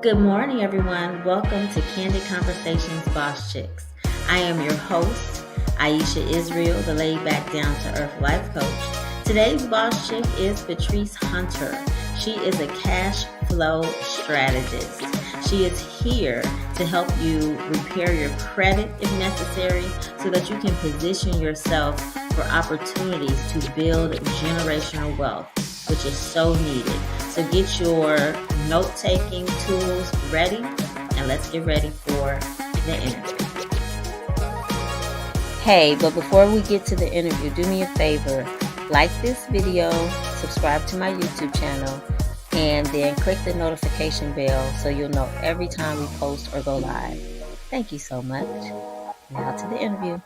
Good morning, everyone. Welcome to Candid Conversations Boss Chicks. I am your host, Aisha isReal, the laid back down to earth life coach. Today's boss chick is Patrice Hunter. She is a cash flow strategist. She is here to help you repair your credit if necessary so that you can position yourself for opportunities to build generational wealth, which is so needed. So get your note-taking tools ready, and let's get ready for the interview. Hey, but before we get to the interview, do me a favor. Like this video, subscribe to my YouTube channel, and then click the notification bell so you'll know every time we post or go live. Thank you so much. Now to the interview.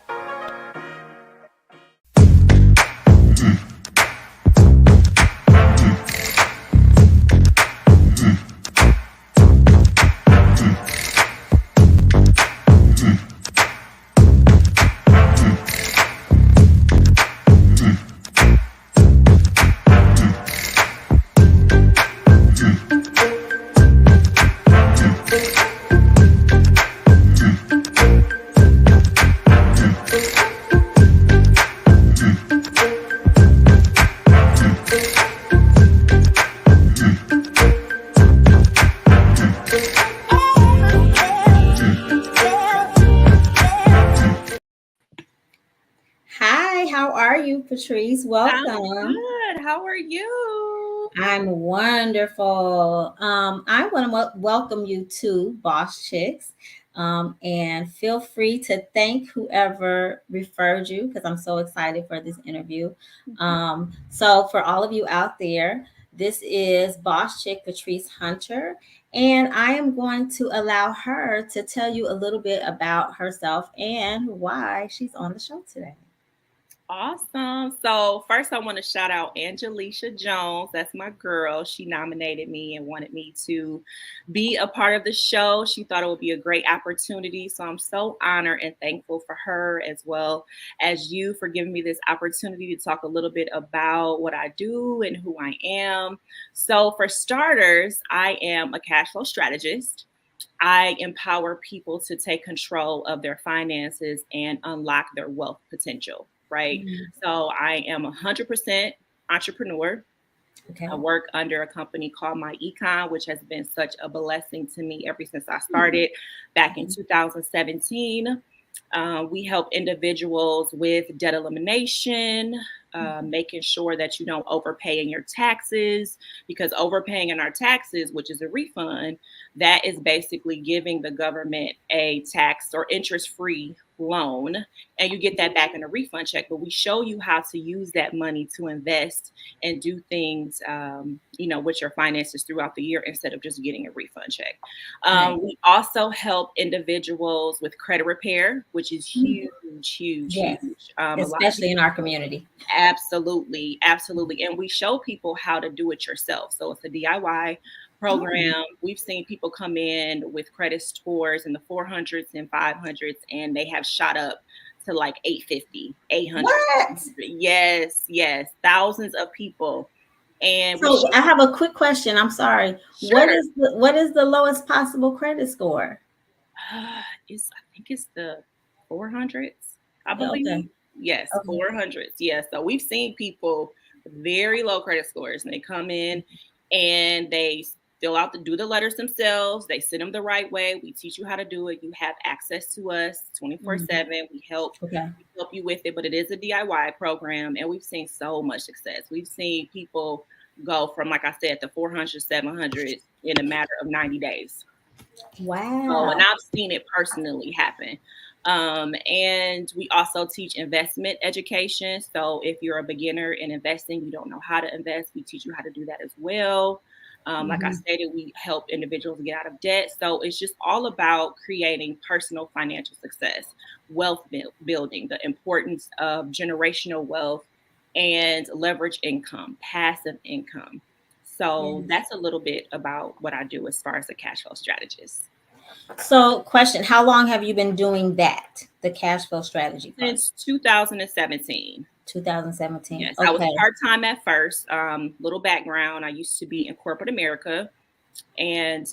Patrice, welcome. I'm good. How are you? I'm wonderful. I want to welcome you to Boss Chicks. And feel free to thank whoever referred you because I'm so excited for this interview. So for all of you out there, this is Boss Chick Patrice Hunter, and I am going to allow her to tell you a little bit about herself and why she's on the show today. Awesome. So first I want to shout out Angelicia Jones. That's my girl. She nominated me and wanted me to be a part of the show. She thought it would be a great opportunity. So I'm so honored and thankful for her as well as you for giving me this opportunity to talk a little bit about what I do and who I am. So for starters, I am a cash flow strategist. I empower people to take control of their finances and unlock their wealth potential. Right. Mm-hmm. So I am 100% entrepreneur. Okay. I work under a company called My Econ, which has been such a blessing to me ever since I started back in 2017. We help individuals with debt elimination, making sure that you don't overpay in your taxes, because overpaying in our taxes, which is a refund, that is basically giving the government a tax or interest-free loan, and you get that back in a refund check. But we show you how to use that money to invest and do things, with your finances throughout the year instead of just getting a refund check. We also help individuals with credit repair, which is huge. Yes. Huge. Especially in our community. Absolutely. And we show people how to do it yourself. So it's a DIY program. We've seen people come in with credit scores in the 400s and 500s, and they have shot up to like 850, 800. What? Yes. Thousands of people. And so I have a quick question. I'm sorry. Sure. What is the lowest possible credit score? I think it's the 400s. I believe. Okay. Yes, okay. 400s. Yes. So we've seen people with very low credit scores, and they come in and they do the letters themselves. They send them the right way. We teach you how to do it. You have access to us 24/7. We help you with it, but it is a DIY program, and we've seen so much success. We've seen people go from, like I said, the 400, 700 in a matter of 90 days. Wow. And I've seen it personally happen. And we also teach investment education. So if you're a beginner in investing, you don't know how to invest, we teach you how to do that as well. Like I stated, we help individuals get out of debt. So it's just all about creating personal financial success, wealth building, the importance of generational wealth and leverage income, passive income. So that's a little bit about what I do as far as a cash flow strategist. So question, how long have you been doing that, the cash flow strategy? Since 2017. 2017. Yes, okay. I was part-time at first. Little background, I used to be in corporate America. And,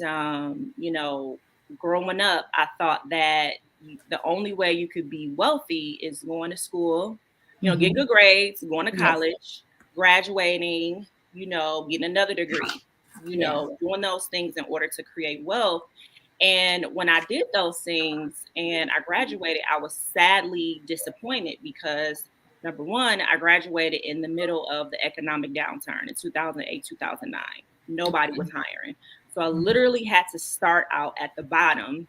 growing up, I thought that the only way you could be wealthy is going to school, get good grades, going to Yes. college, graduating, getting another degree, Yeah. doing those things in order to create wealth. And when I did those things and I graduated, I was sadly disappointed because number one, I graduated in the middle of the economic downturn in 2008, 2009. Nobody was hiring. So I literally had to start out at the bottom.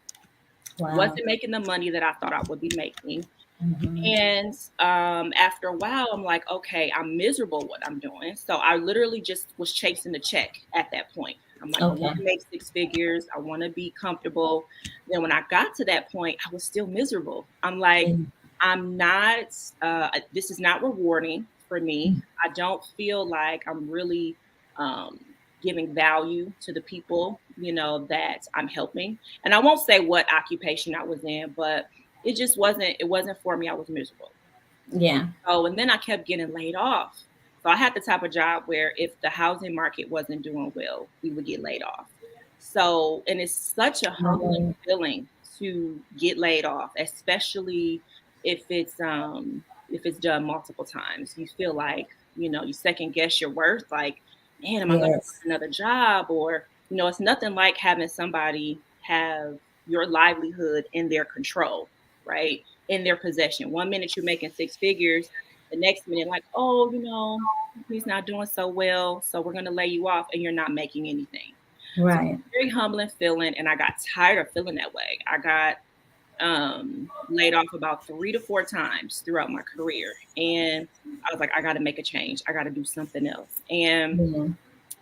Wow. Wasn't making the money that I thought I would be making. Mm-hmm. And after a while, I'm like, okay, I'm miserable what I'm doing. So I literally just was chasing the check at that point. I'm like, I want to make 6 figures. I want to be comfortable. Then when I got to that point, I was still miserable. I'm like, I'm not, this is not rewarding for me. I don't feel like I'm really giving value to the people, that I'm helping. And I won't say what occupation I was in, but it wasn't for me. I was miserable. Yeah. Oh, and then I kept getting laid off. So I had the type of job where if the housing market wasn't doing well, we would get laid off. So, and it's such a humbling feeling to get laid off, especially if it's done multiple times. You feel like, you second guess your worth, like, man, am I gonna find another job? Or, it's nothing like having somebody have your livelihood in their control, right? In their possession. One minute you're making 6 figures, the next minute, like, oh, he's not doing so well, so we're going to lay you off, and you're not making anything. Right. So very humbling feeling, and I got tired of feeling that way. I got laid off about 3 to 4 times throughout my career, and I was like, I got to make a change. I got to do something else. And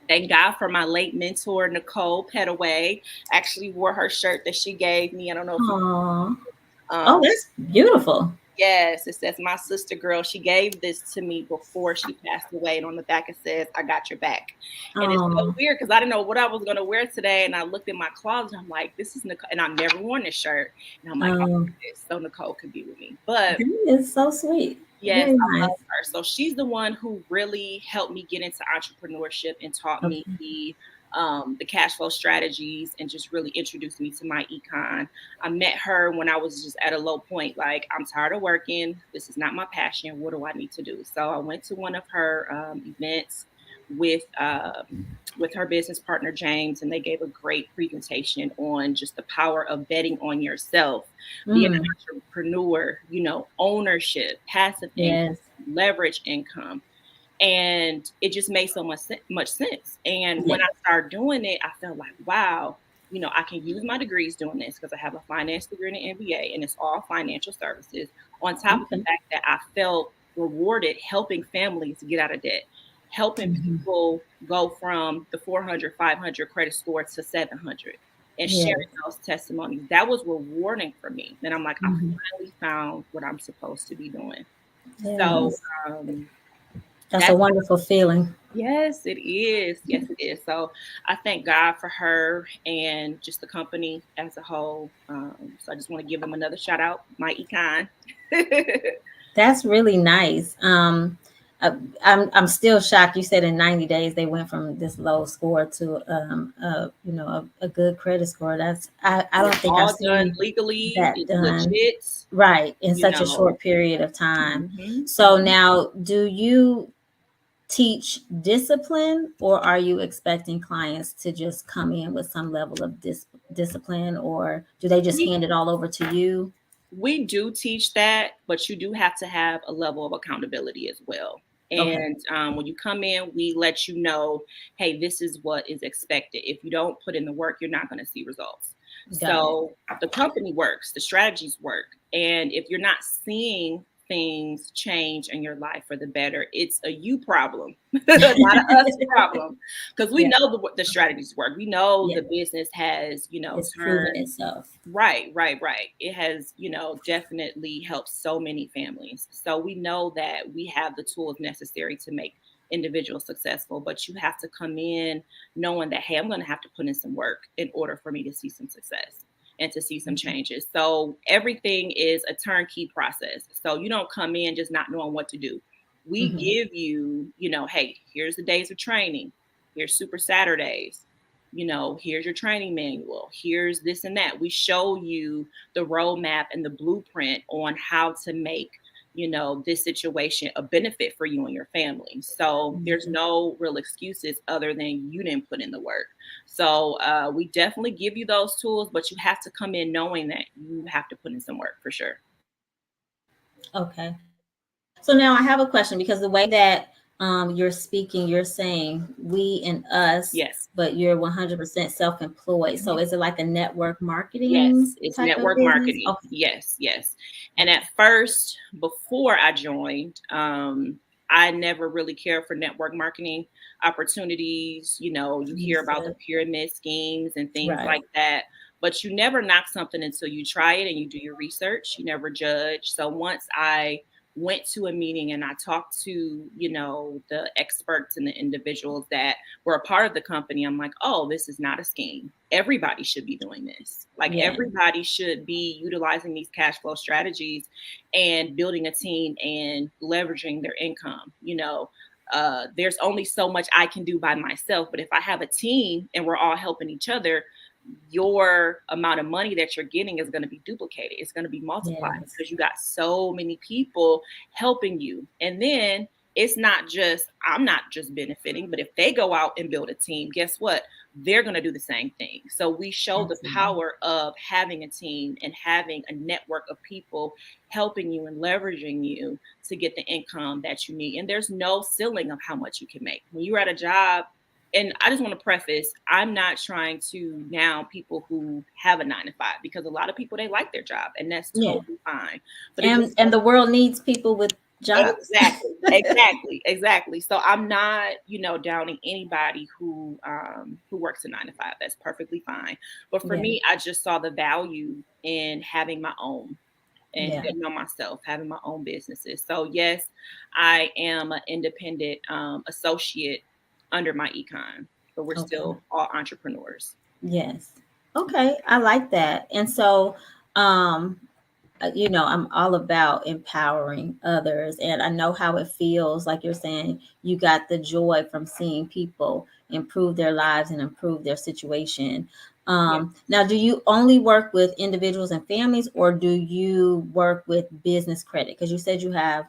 thank God for my late mentor, Nicole Petaway. Actually wore her shirt that she gave me. I don't know if you oh, that's beautiful. Yes, it says my sister girl. She gave this to me before she passed away. And on the back it says, I got your back. And it's so weird because I didn't know what I was going to wear today. And I looked in my closet. I'm like, this is Nicole. And I've never worn this shirt. And I'm like, oh, so Nicole could be with me. But it's so sweet. Yes, I love her. So she's the one who really helped me get into entrepreneurship and taught me the cash flow strategies and just really introduced me to my econ. I met her when I was just at a low point, like, I'm tired of working. This is not my passion. What do I need to do? So I went to one of her events with her business partner, James, and they gave a great presentation on just the power of betting on yourself, being an entrepreneur, ownership, passive income, leverage income. And it just made so much sense. And when I started doing it, I felt like, wow, I can use my degrees doing this because I have a finance degree and an MBA, and it's all financial services. On top of the fact that I felt rewarded helping families get out of debt, helping people go from the 400, 500 credit score to 700 and sharing those testimonies. That was rewarding for me. And I'm like, I finally found what I'm supposed to be doing. So, that's a wonderful feeling. Yes, it is. Yes, it is. So I thank God for her and just the company as a whole. So I just want to give them another shout out, my econ. That's really nice. I'm still shocked. You said in 90 days they went from this low score to a good credit score. I don't think I've seen legally that done legit, right in such a short period of time. So now, do you teach discipline, or are you expecting clients to just come in with some level of discipline, or do they just hand it all over to you? We do teach that, but you do have to have a level of accountability as well. And when you come in, we let you know, hey, this is what is expected. If you don't put in the work, you're not going to see results. So the company works, the strategies work. And if you're not seeing things change in your life for the better, it's a you problem, not an us problem. Because we know the strategies work. We know the business has, it's proven itself. Right. It has, definitely helped so many families. So we know that we have the tools necessary to make individuals successful, but you have to come in knowing that, hey, I'm going to have to put in some work in order for me to see some success and to see some changes. So everything is a turnkey process. So you don't come in just not knowing what to do. We give you, hey, here's the days of training. Here's Super Saturdays. here's your training manual, here's this and that. We show you the roadmap and the blueprint on how to make, this situation a benefit for you and your family. So there's no real excuses other than you didn't put in the work. So we definitely give you those tools, but you have to come in knowing that you have to put in some work for sure. Okay. So now I have a question, because the way that you're speaking, you're saying we and us, Yes. but you're 100% self-employed. So is it like a network marketing? Yes, it's type network of business? marketing. Okay. Yes. And at first, before I joined, I never really cared for network marketing opportunities. You hear about the pyramid schemes and things like that, but you never knock something until you try it and you do your research. You never judge. So once I went to a meeting and I talked to, the experts and the individuals that were a part of the company, I'm like, oh, this is not a scheme. Everybody should be doing this. Like everybody should be utilizing these cash flow strategies and building a team and leveraging their income. There's only so much I can do by myself, but if I have a team and we're all helping each other, your amount of money that you're getting is going to be duplicated. It's going to be multiplied because you got so many people helping you. And then it's not just, I'm not just benefiting, but if they go out and build a team, guess what? They're going to do the same thing. So we show the power of having a team and having a network of people helping you and leveraging you to get the income that you need. And there's no ceiling of how much you can make. When you're at a job, and I just want to preface, I'm not trying to now people who have a 9-to-5, because a lot of people, they like their job and that's totally fine. But and the world needs people with jobs. Exactly. So I'm not, downing anybody who works a 9-to-5. That's perfectly fine. But for me, I just saw the value in having my own and betting on myself, having my own businesses. So yes, I am an independent associate under my econ, but we're still all entrepreneurs. Yes. Okay. I like that. And so, I'm all about empowering others, and I know how it feels. Like you're saying, you got the joy from seeing people improve their lives and improve their situation. Now, do you only work with individuals and families, or do you work with business credit? Because you said you have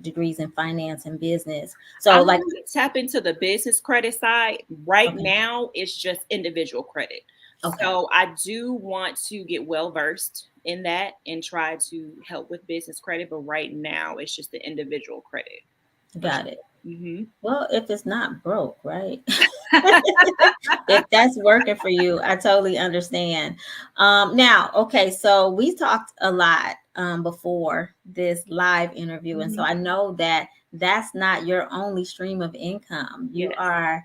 degrees in finance and business. So I like to tap into the business credit side. Right now, it's just individual credit. So I do want to get well versed in that and try to help with business credit. But right now, it's just the individual credit. Got it. Mm-hmm. Well, if it's not broke, right? If that's working for you, I totally understand. Now, okay, so we talked a lot before this live interview, and so I know that that's not your only stream of income. You are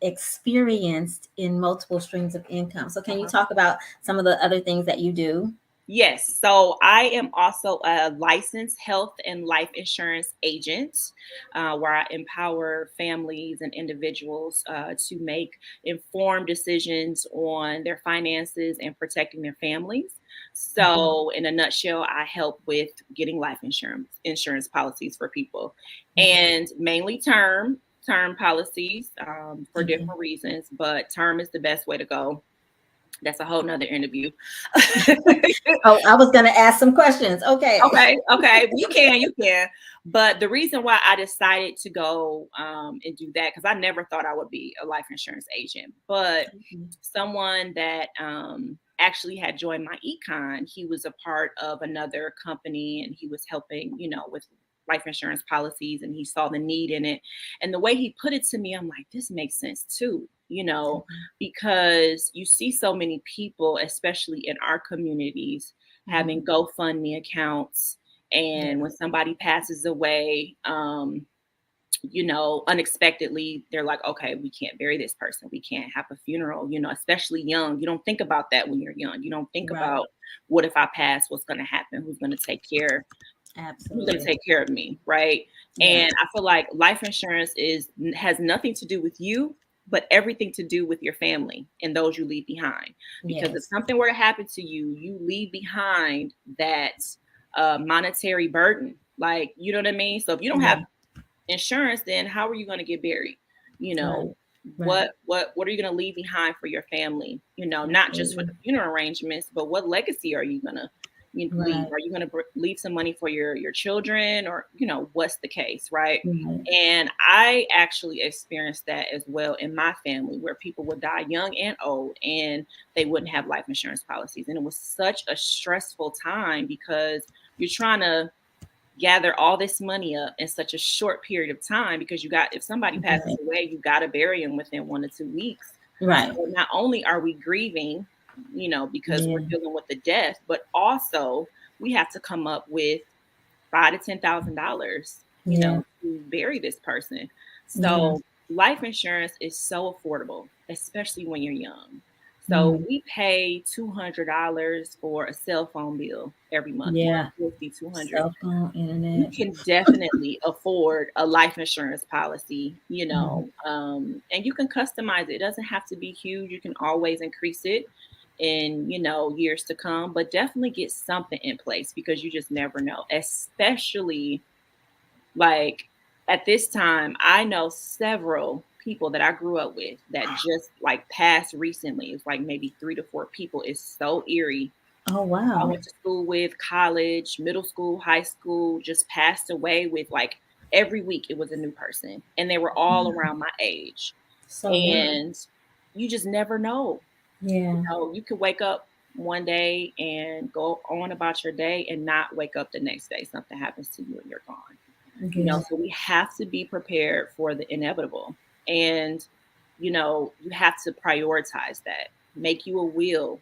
experienced in multiple streams of income. So can you talk about some of the other things that you do? Yes. So I am also a licensed health and life insurance agent, where I empower families and individuals to make informed decisions on their finances and protecting their families. So in a nutshell, I help with getting life insurance policies for people, and mainly term policies for different reasons, but term is the best way to go. That's a whole nother interview. Oh, I was going to ask some questions. Okay. You can. But the reason why I decided to go and do that, because I never thought I would be a life insurance agent, but someone that actually had joined my econ, he was a part of another company and he was helping, with life insurance policies, and he saw the need in it. And the way he put it to me, I'm like, this makes sense too. Because you see so many people, especially in our communities, having GoFundMe accounts. And when somebody passes away, unexpectedly, they're like, okay, we can't bury this person. We can't have a funeral, especially young. You don't think about that when you're young. You don't think about, what if I pass? What's going to happen? Who's going to take care? Who's going to take care of me? Right. And I feel like life insurance has nothing to do with you, but everything to do with your family and those you leave behind. Because if something were to happen to you, you leave behind that monetary burden. Like, you know what I mean? So if you don't have insurance, then how are you going to get buried? Right. What are you going to leave behind for your family? Not just for Absolutely. the funeral arrangements, but what legacy are you going to leave? Right. Are you going to leave some money for your children, or what's the case, right? Right. And I actually experienced that as well in my family, where people would die young and old and they wouldn't have life insurance policies. And it was such a stressful time because you're trying to gather all this money up in such a short period of time, because if somebody passes Right. away, you got to bury them within 1 to 2 weeks. Right. So not only are we grieving, because Yeah. we're dealing with the death, but also we have to come up with $5,000 to $10,000, Yeah. to bury this person. Yeah. So life insurance is so affordable, especially when you're young. So Mm. we pay $200 for a cell phone bill every month, Yeah. 150, 200. Cell phone, You internet. can definitely afford a life insurance policy, Mhm. and you can customize it. It doesn't have to be huge. You can always increase it in, years to come, but definitely get something in place, because you just never know, especially like at this time. I know several people that I grew up with that just like passed recently. It's like maybe 3 to 4 people. It's so eerie. Oh I wow. went to school with, college, middle school, high school, just passed away with, like, every week it was a new person. And they were all around my age. So young. And you just never know. Yeah. You could wake up one day and go on about your day and not wake up the next day. Something happens to you and you're gone. Yeah. So we have to be prepared for the inevitable. And, you have to prioritize that. Make you a will.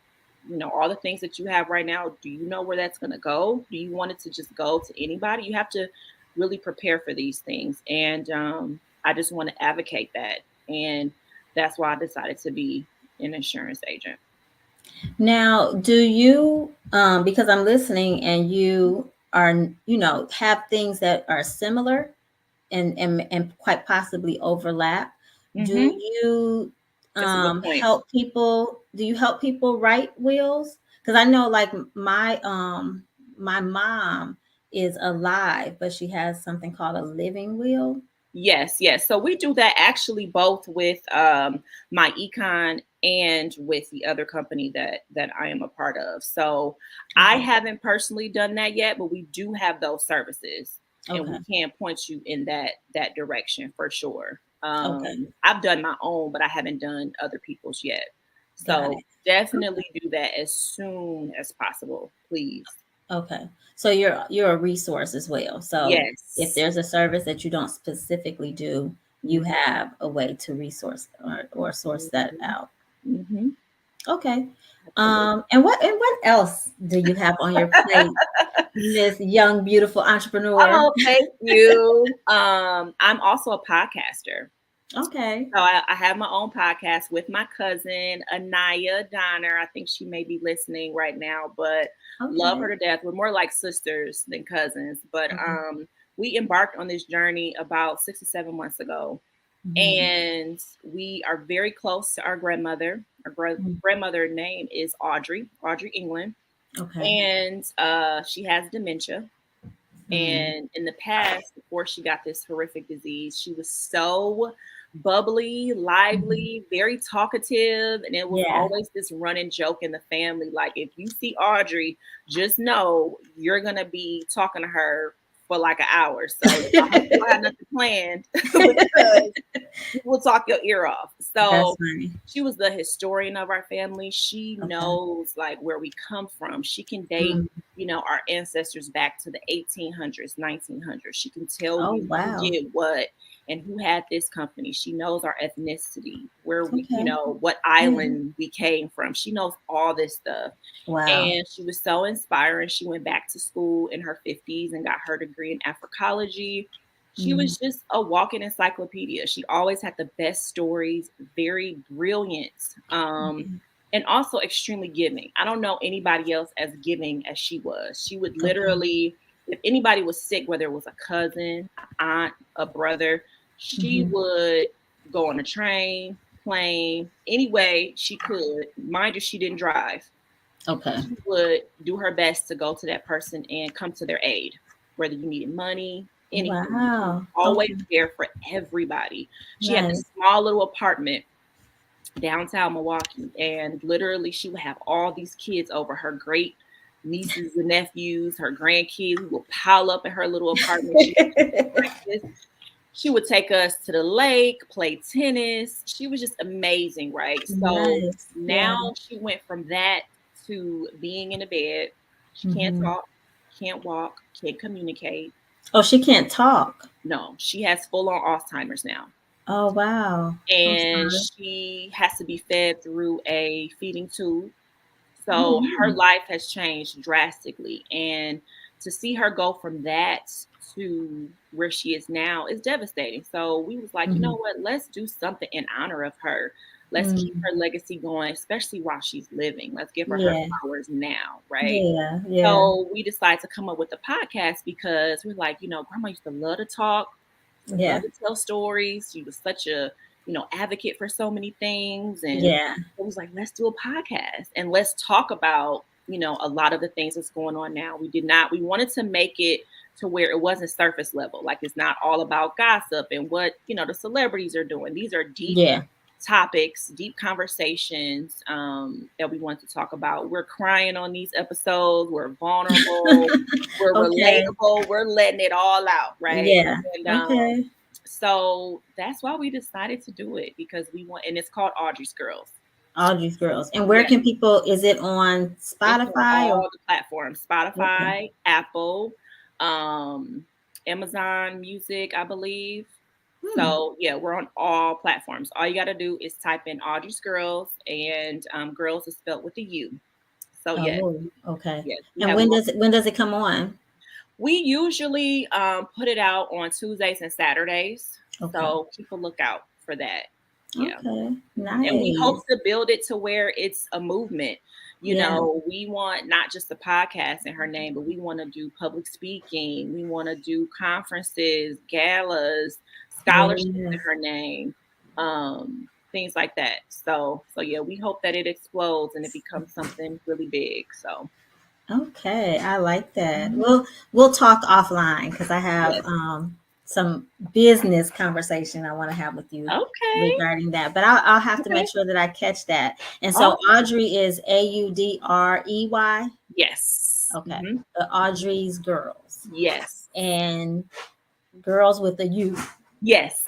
All the things that you have right now, do you know where that's going to go? Do you want it to just go to anybody? You have to really prepare for these things. And I just want to advocate that. And that's why I decided to be an insurance agent. Now, do you, because I'm listening and you are, have things that are similar and quite possibly overlap, do Mm-hmm. you That's a good point. help people? Do you help people write wills? Because I know, like my mom is alive, but she has something called a living will. Yes, yes. So we do that actually both with my econ and with the other company that I am a part of. So I Okay. haven't personally done that yet, but we do have those services, and we Okay. can point you in that direction for sure. Okay. I've done my own, but I haven't done other people's yet. Got So it. definitely do that as soon as possible, please. Okay. So you're a resource as well. So if Yes. there's a service that you don't specifically do, you Mm-hmm. have a way to resource or source that out. Mm-hmm. Okay. Absolutely. And what else do you have on your plate, Miss Young Beautiful Entrepreneur? Oh, thank you. I'm also a podcaster. Okay. So I have my own podcast with my cousin, Anaya Donner. I think she may be listening right now, but love her Okay. to death. We're more like sisters than cousins. But Okay. we embarked on this journey about 6 or 7 months ago. Mhm. And we are very close to our grandmother. Our Mhm. grandmother name is Audrey England. Okay. And she has dementia. Mm. And in the past, before she got this horrific disease, she was so bubbly, Mhm. lively, very talkative. And it was Yeah. always this running joke in the family. Like, if you see Audrey, just know you're going to be talking to her for like an hour. So I hope you don't have nothing planned because you will talk your ear off. That's So funny. she was the historian of our family. She Okay. knows like where we come from. She can date, Mm. our ancestors back to the 1800s, 1900s. She can tell Oh you who wow. did what and who had this company. She knows our ethnicity, where we, Okay. what Yeah. island we came from. She knows all this stuff. Wow. And she was so inspiring. She went back to school in her 50s and got her degree in Africology. She Mm. was just a walking encyclopedia. She always had the best stories, very brilliant, Okay. and also extremely giving. I don't know anybody else as giving as she was. She would Okay. literally, if anybody was sick, whether it was a cousin, an aunt, a brother, she Mhm. would go on a train, plane, any way she could. Mind you, she didn't drive. Okay. She would do her best to go to that person and come to their aid, whether you needed money, anything. She was Wow. always Okay. there for everybody. She had this Nice. small little apartment downtown Milwaukee, and literally she would have all these kids over, her great nieces and nephews, her grandkids, who would pile up in her little apartment. She would take us to the lake, play tennis. She was just amazing, right? So Nice. Yeah. now she went from that to being in the bed. She can't Hmm. talk, can't walk, can't communicate. Oh, she can't talk. No, she has full on Alzheimer's now. Oh, wow. I'm And sorry. she has to be fed through a feeding tube. So her Mm-hmm. life has changed drastically. And to see her go from that to where she is now is devastating. So we was like, you Mm-hmm. know what? Let's do something in honor of her. Let's keep Mm. her legacy going, especially while she's living. Let's give her Yeah. flowers now, right? Yeah. Yeah. So we decided to come up with the podcast because we're like, Grandma used to love to talk, love Yeah. to tell stories. She was such a, advocate for so many things. And Yeah. it was like, let's do a podcast and let's talk about, a lot of the things that's going on now. We wanted to make it to where it wasn't surface level. Like it's not all about gossip and what, the celebrities are doing. These are deep Yeah. topics, deep conversations that we want to talk about. We're crying on these episodes. We're vulnerable. We're Okay. relatable. We're letting it all out, right? Yeah. And Okay. so that's why we decided to do it, because we want, and it's called Audrey's Girls. All these girls. And where Yeah, can people, is it on it's on Spotify or? all the platforms: Okay. Spotify, Apple, Amazon Music, I believe. Hmm. So yeah, we're on all platforms. All you got to do is type in Audrey's Girls, and girls is spelled with a U. So yes, Oh, okay. yes, we And have. when does it come on? We usually put it out on Tuesdays and Saturdays. Okay. So keep a lookout for that. Yeah. Okay. And we hope Nice. to build it to where it's a movement. Yeah. We want not just a podcast in her name, but we want to do public speaking. We want to do conferences, galas, scholarships Yeah. in her name, things like that. So yeah, we hope that it explodes and it becomes something really big. So Okay, I like that. We'll talk offline because I have yes. some business conversation I want to have with you Okay. regarding that. But I'll have to Okay. make sure that I catch that. And so Awesome. Audrey is Audrey. Yes. Okay, Mm-hmm. the Audrey's Girls Yes. and girls with a U. Yes.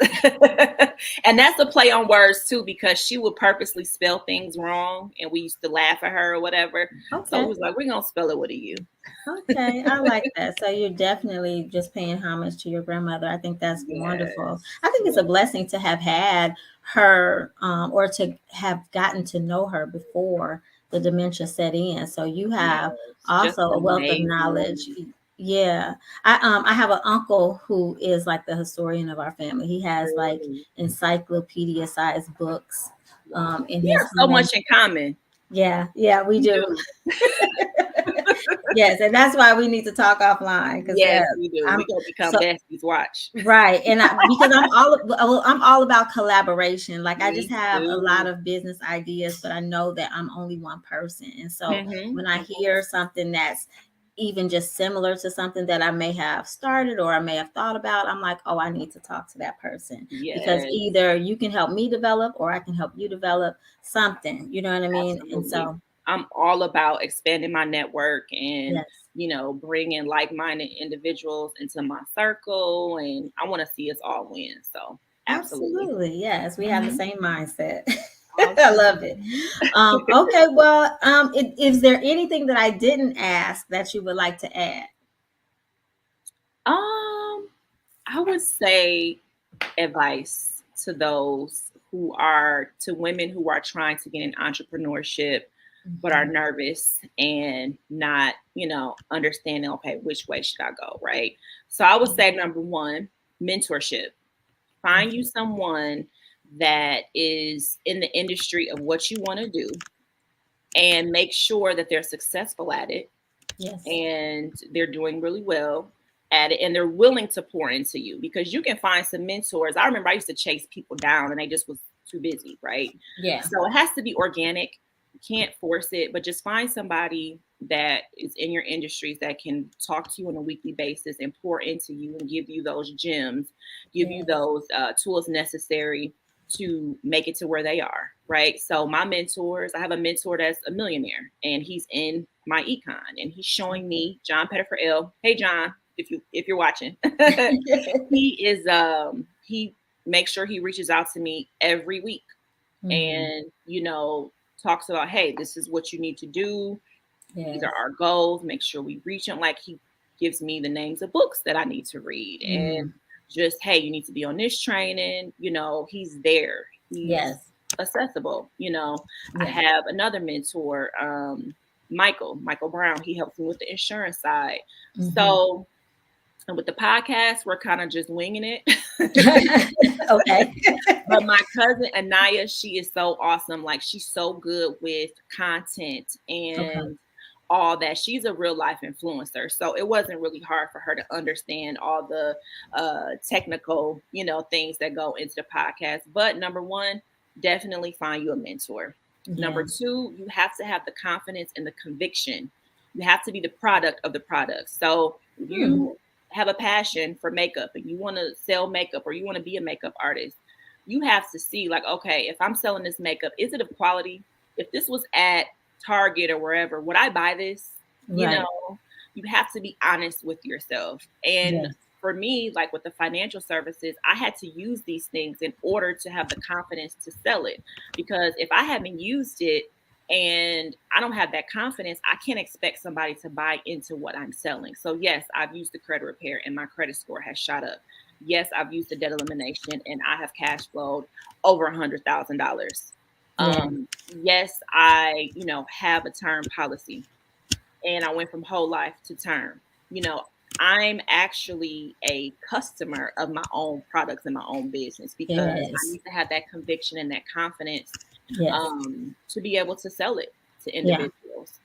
And that's a play on words too, because she would purposely spell things wrong and we used to laugh at her or whatever. So Okay. it was like, we're going to spell it with a U. Okay, I like that. So you're definitely just paying homage to your grandmother. I think that's wonderful. Yes. I think it's a blessing to have had her or to have gotten to know her before the dementia set in. So you have Yes. Just also a an wealth of amazing knowledge. woman. Yeah. I have an uncle who is like the historian of our family. He has like Really. encyclopedia sized books Wow. in We his have so home. much in common. Yeah, we do. Yes, and that's why we need to talk offline because Yes, we do. I'm We're going to become so besties. Watch. right, and because I'm all about collaboration. Like I just Me have a lot too. of business ideas, but I know that I'm only one person, and so Mm-hmm. when I hear something that's even just similar to something that I may have started or I may have thought about, I'm like, oh, I need to talk to that person because Yes. either you can help me develop or I can help you develop something. You know what I mean? And Absolutely. so, I'm all about expanding my network and, yes. bringing like-minded individuals into my circle. And I want to see us all win. So absolutely. Absolutely. Yes, we have the Mhm. same mindset. I Awesome. love it. Okay, well, is there anything that I didn't ask that you would like to add? I would say advice to to women who are trying to get in entrepreneurship, but are nervous and not, understanding, okay, which way should I go? Right. So I would say number one, mentorship. Find you someone that is in the industry of what you want to do and make sure that they're successful at it Yes. and they're doing really well at it and they're willing to pour into you, because you can find some mentors. I remember I used to chase people down and they just was too busy, right? Yeah. So it has to be organic. You can't force it, but just find somebody that is in your industries that can talk to you on a weekly basis and pour into you and give you those gems, give you those tools necessary to make it to where they are, right? So my mentors, I have a mentor that's a millionaire, and he's in my econ, and he's showing me John Pettifer L. Hey John, if you're watching, he is he makes sure he reaches out to me every week, and talks about, hey, this is what you need to do. These are our goals. Make sure we reach them. Like, he gives me the names of books that I need to read, and just, hey, you need to be on this training. He's there. He's accessible. I have another mentor, Michael Brown. He helps me with the insurance side. So, and with the podcast, we're kind of just winging it. Okay. But my cousin Anaya, she is so awesome. Like, she's so good with content and all that. She's a real life influencer. So it wasn't really hard for her to understand all the technical, things that go into the podcast. But number one, definitely find you a mentor. Number two, you have to have the confidence and the conviction. You have to be the product of the product. So you have a passion for makeup and you want to sell makeup, or you want to be a makeup artist. You have to see, like, okay, if I'm selling this makeup, is it of quality? If this was at Target or wherever, would I buy this? Right. You have to be honest with yourself. And for me, like with the financial services, I had to use these things in order to have the confidence to sell it. Because if I haven't used it and I don't have that confidence, I can't expect somebody to buy into what I'm selling. So yes, I've used the credit repair and my credit score has shot up. Yes, I've used the debt elimination and I have cash flowed over $100,000. Yes, I, have a term policy, and I went from whole life to term. I'm actually a customer of my own products and my own business, because I need to have that conviction and that confidence to be able to sell it to individuals.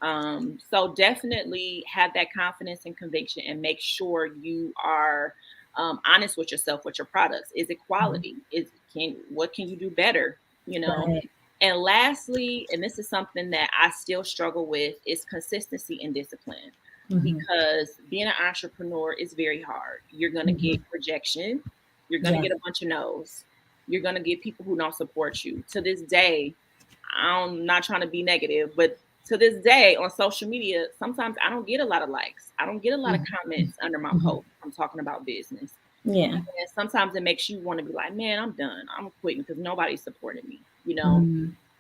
So definitely have that confidence and conviction, and make sure you are honest with yourself, with your products. Is it quality? What can you do better? And lastly, and this is something that I still struggle with, is consistency and discipline. Because being an entrepreneur is very hard. You're going to get rejection. You're going to get a bunch of no's. You're going to get people who don't support you. To this day, I'm not trying to be negative, but to this day on social media, sometimes I don't get a lot of likes. I don't get a lot of comments under my post. I'm talking about business. And sometimes it makes you want to be like, man, I'm done. I'm quitting because nobody's supporting me,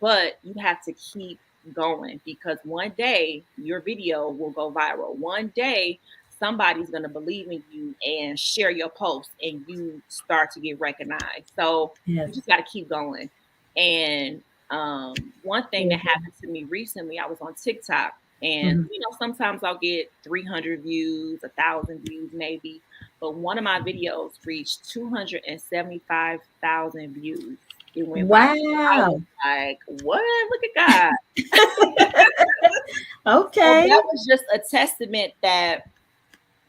But you have to keep going, because one day your video will go viral. One day somebody's going to believe in you and share your post, and you start to get recognized. So you just got to keep going. And one thing that happened to me recently, I was on TikTok, and sometimes I'll get 300 views, 1,000 views maybe, but one of my videos reached 275,000 views. It went viral. I was like, what? Look at God. Okay. So that was just a testament that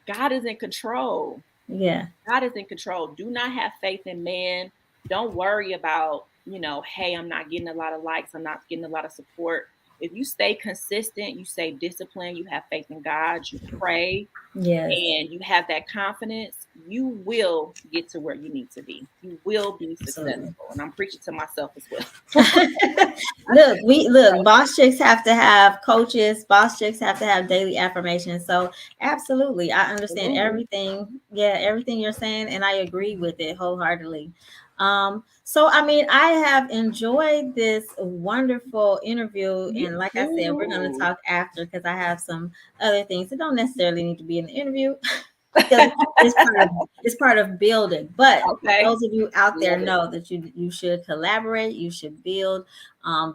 God is in control. God is in control. Do not have faith in man. Don't worry about, hey, I'm not getting a lot of likes. I'm not getting a lot of support. If you stay consistent, you stay disciplined, you have faith in God, you pray, and you have that confidence, you will get to where you need to be. You will be successful. And I'm preaching to myself as well. Look, boss chicks have to have coaches. Boss chicks have to have daily affirmations. So absolutely, I understand everything. Everything you're saying, and I agree with it wholeheartedly. So I mean, I have enjoyed this wonderful interview, and like I said, we're going to talk after, because I have some other things that don't necessarily need to be in the interview. Because it's part of building. But those of you out there know that you should collaborate, you should build,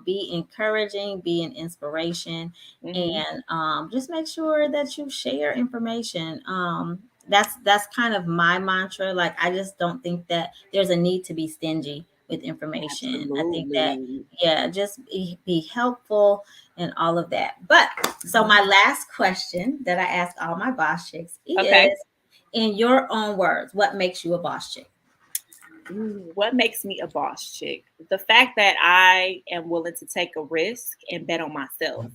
be encouraging, be an inspiration, and just make sure that you share information. That's kind of my mantra. Like, I just don't think that there's a need to be stingy with information. I think that just be helpful and all of that. But so my last question that I ask all my boss chicks is, in your own words, what makes you a boss chick? What makes me a boss chick? The fact that I am willing to take a risk and bet on myself.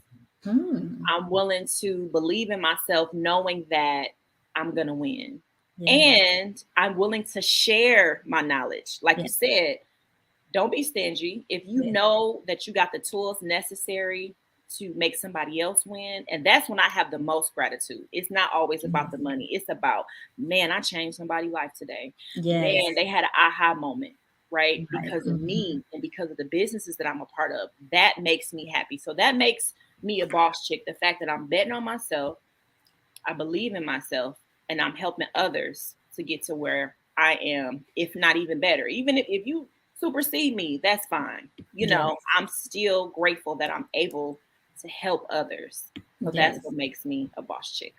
I'm willing to believe in myself, knowing that I'm going to win. Yeah. And I'm willing to share my knowledge. Like Yeah. you said, don't be stingy. If you know that you got the tools necessary to make somebody else win, and that's when I have the most gratitude. It's not always about the money. It's about, man, I changed somebody's life today. Yes. Man, they had an aha moment, right? Because of me and because of the businesses that I'm a part of. That makes me happy. So that makes me a boss chick. The fact that I'm betting on myself, I believe in myself, and I'm helping others to get to where I am, if not even better. Even if you supersede me, that's fine. You know, I'm still grateful that I'm able to help others. So that's what makes me a boss chick.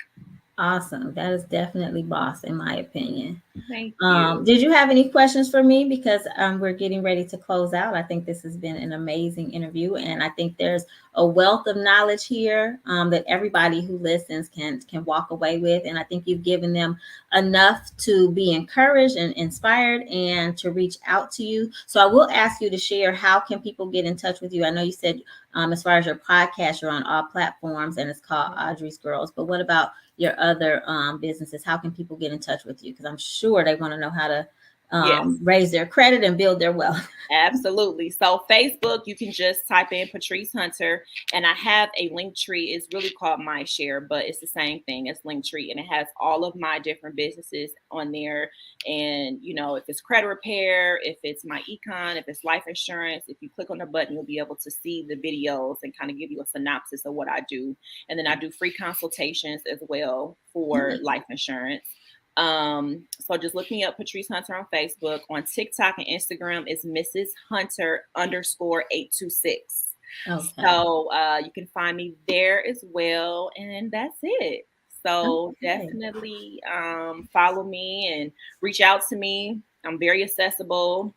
Awesome. That is definitely boss, in my opinion. Thank you. Did you have any questions for me? Because we're getting ready to close out. I think this has been an amazing interview, and I think there's a wealth of knowledge here that everybody who listens can walk away with. And I think you've given them enough to be encouraged and inspired and to reach out to you. So I will ask you to share, how can people get in touch with you? I know you said as far as your podcast, you're on all platforms and it's called Audrey's Girls. But what about your other businesses? How can people get in touch with you? Because I'm sure they want to know how to raise their credit and build their wealth. Absolutely. So Facebook, you can just type in Patrice Hunter, and I have a link tree. It's really called My Share, but it's the same thing as Linktree, and it has all of my different businesses on there. And you know, if it's credit repair, if it's my econ, if it's life insurance, if you click on the button, you'll be able to see the videos and kind of give you a synopsis of what I do. And then I do free consultations as well for life insurance. So just look me up, Patrice Hunter, on Facebook. On TikTok and Instagram is Mrs. Hunter _826. Okay. So you can find me there as well. And that's it. So definitely follow me and reach out to me. I'm very accessible.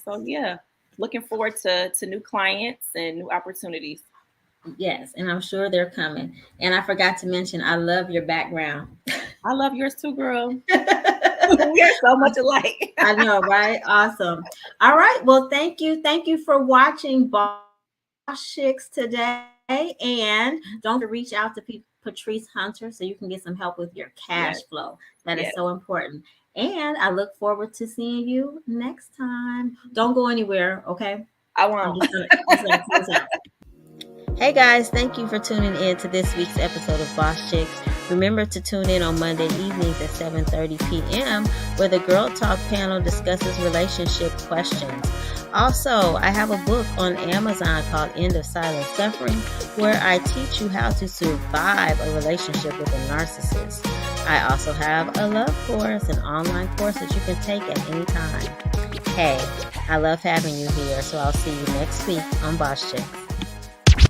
So yeah, looking forward to new clients and new opportunities. Yes, and I'm sure they're coming. And I forgot to mention, I love your background. I love yours too, girl. We are so much alike. I know, right? Awesome. All right. Well, thank you. Thank you for watching Boss Chicks today. And don't forget to reach out to Patrice Hunter so you can get some help with your cash flow. That is so important. And I look forward to seeing you next time. Don't go anywhere, okay? I won't. Hey guys, thank you for tuning in to this week's episode of Boss Chicks. Remember to tune in on Monday evenings at 7:30 p.m. where the Girl Talk panel discusses relationship questions. Also, I have a book on Amazon called End of Silent Suffering, where I teach you how to survive a relationship with a narcissist. I also have a love course, an online course that you can take at any time. Hey, I love having you here, so I'll see you next week on Boss Chicks.